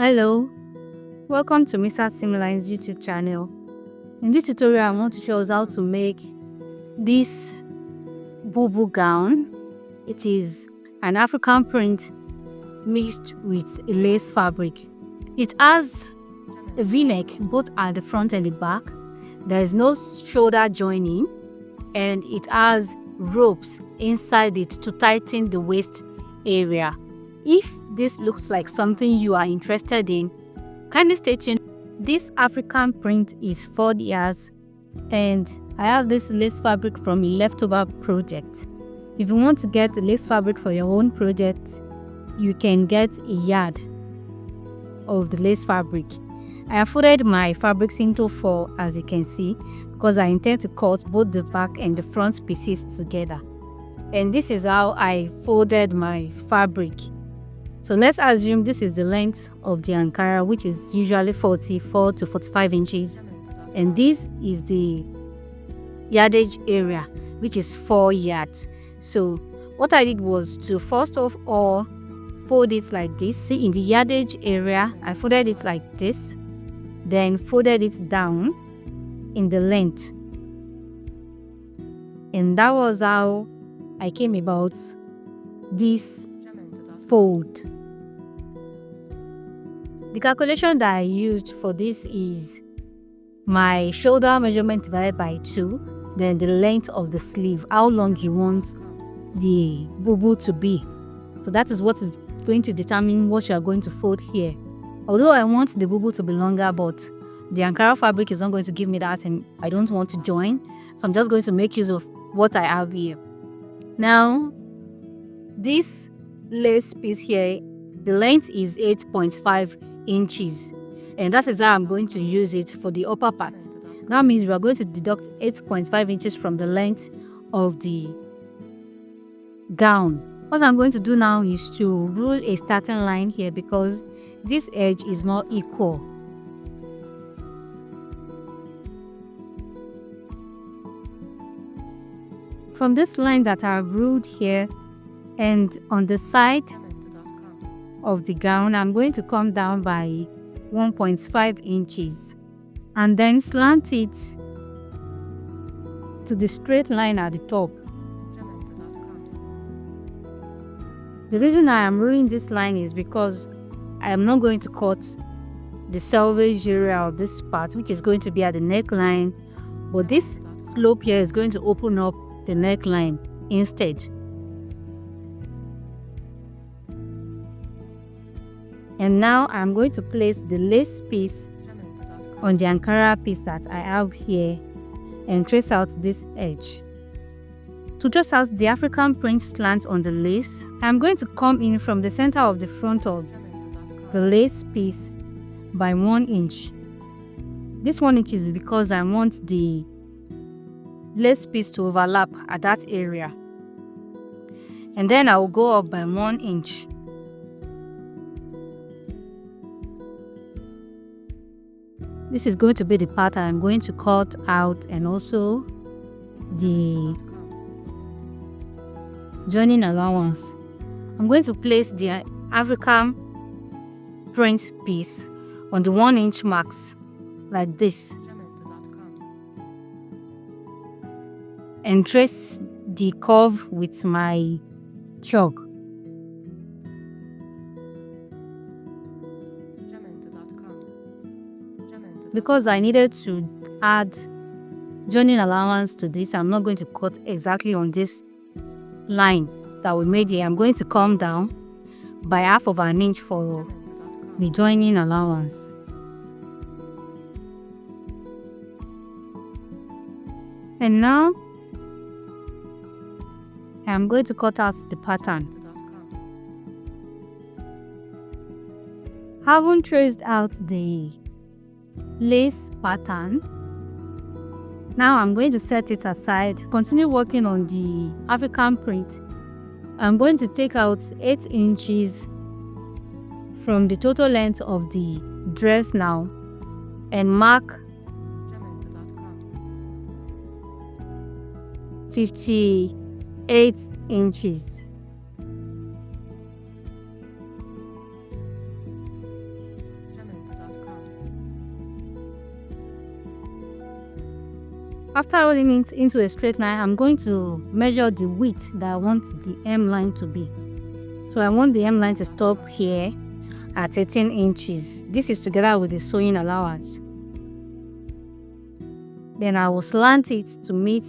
Hello, welcome to Mr. Simline's YouTube channel. In this tutorial, I want to show us how to make this Bubu gown. It is an African print mixed with a lace fabric. It has a V-neck both at the front and the back. There is no shoulder joining, and it has ropes inside it to tighten the waist area. If this looks like something you are interested in, kindly stay tuned. This African print is 4 years, and I have this lace fabric from a leftover project. If you want to get a lace fabric for your own project, you can get a yard of the lace fabric. I have folded my fabrics into 4, as you can see, because I intend to cut both the back and the front pieces together. And this is how I folded my fabric. So let's assume this is the length of the Ankara, which is usually 44 to 45 inches. And this is the yardage area, which is 4 yards. So what I did was to first of all fold it like this. See, in the yardage area, I folded it like this, then folded it down in the length. And that was how I came about this fold. The calculation that I used for this is my shoulder measurement divided by 2, then the length of the sleeve, how long you want the bubu to be. So that is what is going to determine what you are going to fold here. Although I want the bubu to be longer, but the Ankara fabric is not going to give me that, and I don't want to join. So I'm just going to make use of what I have here. Now, this lace piece here, the length is 8.5 inches, and that is how I'm going to use it for the upper part. That means we are going to deduct 8.5 inches from the length of the gown. What I'm going to do now is to rule a starting line here, because this edge is more equal. From this line that I've ruled here, and on the side of the gown, I'm going to come down by 1.5 inches and then slant it to the straight line at the top. The reason I am ruling this line is because I am not going to cut the selvage area of this part, which is going to be at the neckline, but this slope here is going to open up the neckline instead. And now I'm going to place the lace piece on the Ankara piece that I have here and trace out this edge. To trace out the African print slant on the lace, I'm going to come in from the center of the front of the lace piece by 1 inch. This 1 inch is because I want the lace piece to overlap at that area. And then I will go up by 1 inch. This is going to be the part I'm going to cut out, and also the joining allowance. I'm going to place the African print piece on the 1 inch marks like this, and trace the curve with my chalk. Because I needed to add joining allowance to this, I'm not going to cut exactly on this line that we made here. I'm going to come down by 1/2 inch for the joining allowance. And now I'm going to cut out the pattern. Having traced out the lace pattern, now I'm going to set it aside, continue working on the African print. I'm going to take out 8 inches from the total length of the dress now and mark 58 inches. After rolling it into a straight line, I'm going to measure the width that I want the hem line to be. So I want the hem line to stop here at 18 inches. This is together with the sewing allowance. Then I will slant it to meet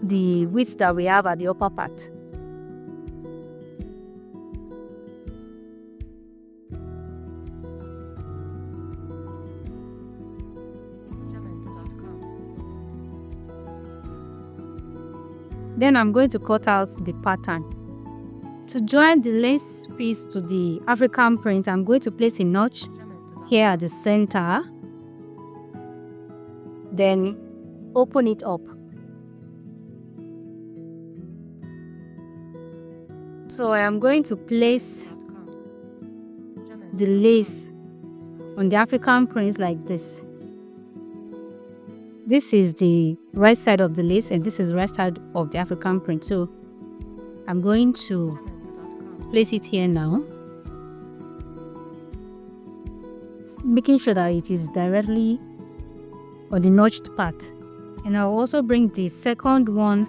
the width that we have at the upper part. Then I'm going to cut out the pattern. To join the lace piece to the African print, I'm going to place a notch here at the center. Then open it up. So I am going to place the lace on the African print like this. This is the right side of the lace and this is the right side of the African print. So I'm going to place it here now, making sure that it is directly on the notched part. And I'll also bring the second one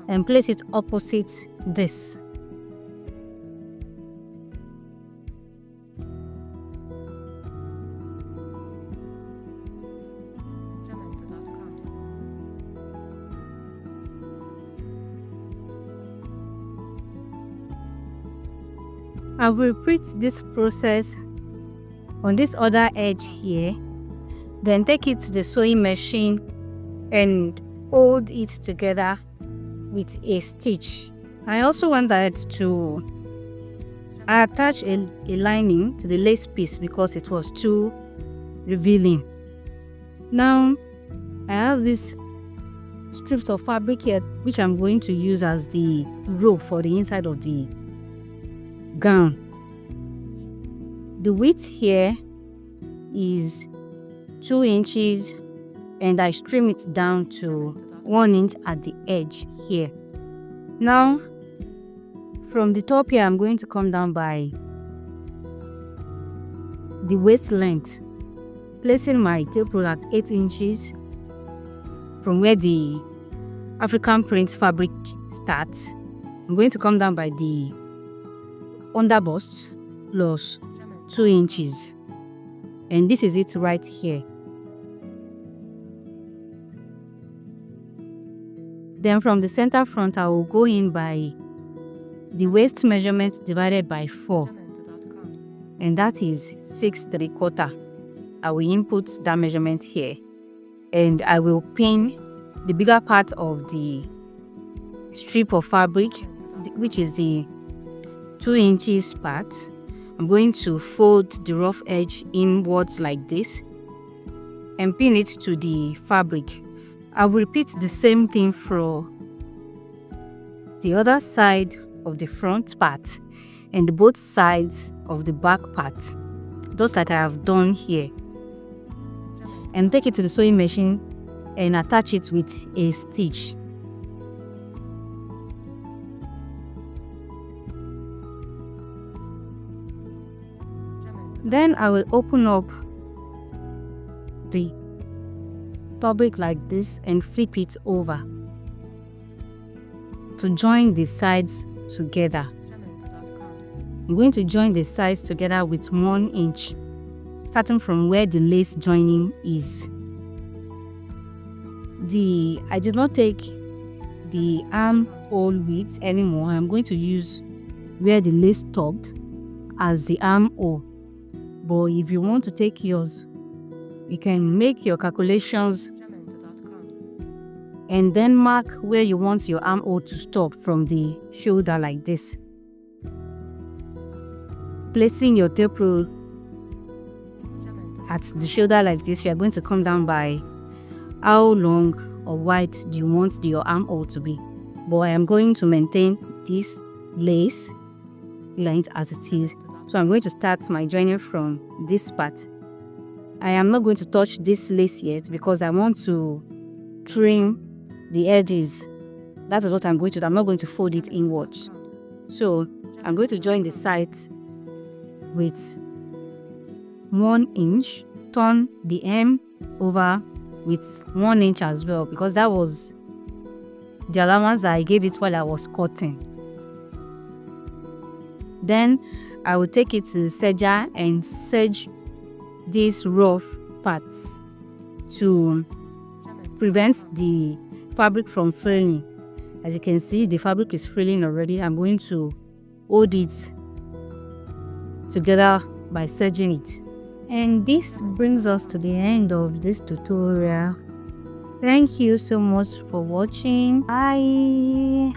and place it opposite this. I will repeat this process on this other edge here, then take it to the sewing machine and hold it together with a stitch. I also wanted to attach a lining to the lace piece because it was too revealing. Now I have these strips of fabric here which I'm going to use as the rope for the inside of the gown. The width here is 2 inches and I trim it down to 1 inch at the edge here. Now from the top here I'm going to come down by the waist length, placing my tape roll at 8 inches from where the African print fabric starts. I'm going to come down by the under bust plus 2 inches, and this is it right here. Then from the center front I will go in by the waist measurement divided by 4, and that is 6 3/4. I will input that measurement here and I will pin the bigger part of the strip of fabric, which is the 2 inches part. I'm going to fold the rough edge inwards like this and pin it to the fabric. I will repeat the same thing for the other side of the front part and both sides of the back part, just like I have done here, and take it to the sewing machine and attach it with a stitch. Then I will open up the fabric like this and flip it over to join the sides together. I'm going to join the sides together with 1 inch, starting from where the lace joining is. I did not take the armhole width anymore. I'm going to use where the lace stopped as the armhole. But if you want to take yours, you can make your calculations and then mark where you want your armhole to stop from the shoulder like this. Placing your tape roll at the shoulder like this, you are going to come down by how long or wide do you want your armhole to be. But I am going to maintain this lace length as it is. So I'm going to start my joining from this part. I am not going to touch this lace yet because I want to trim the edges. That is what I'm going to do. I'm not going to fold it inwards. So I'm going to join the sides with 1 inch, turn the hem over with 1 inch as well, because that was the allowance that I gave it while I was cutting. Then I will take it to the serger and serge these rough parts to prevent the fabric from frilling. As you can see, the fabric is frilling already. I'm going to hold it together by serging it. And this brings us to the end of this tutorial. Thank you so much for watching. Bye.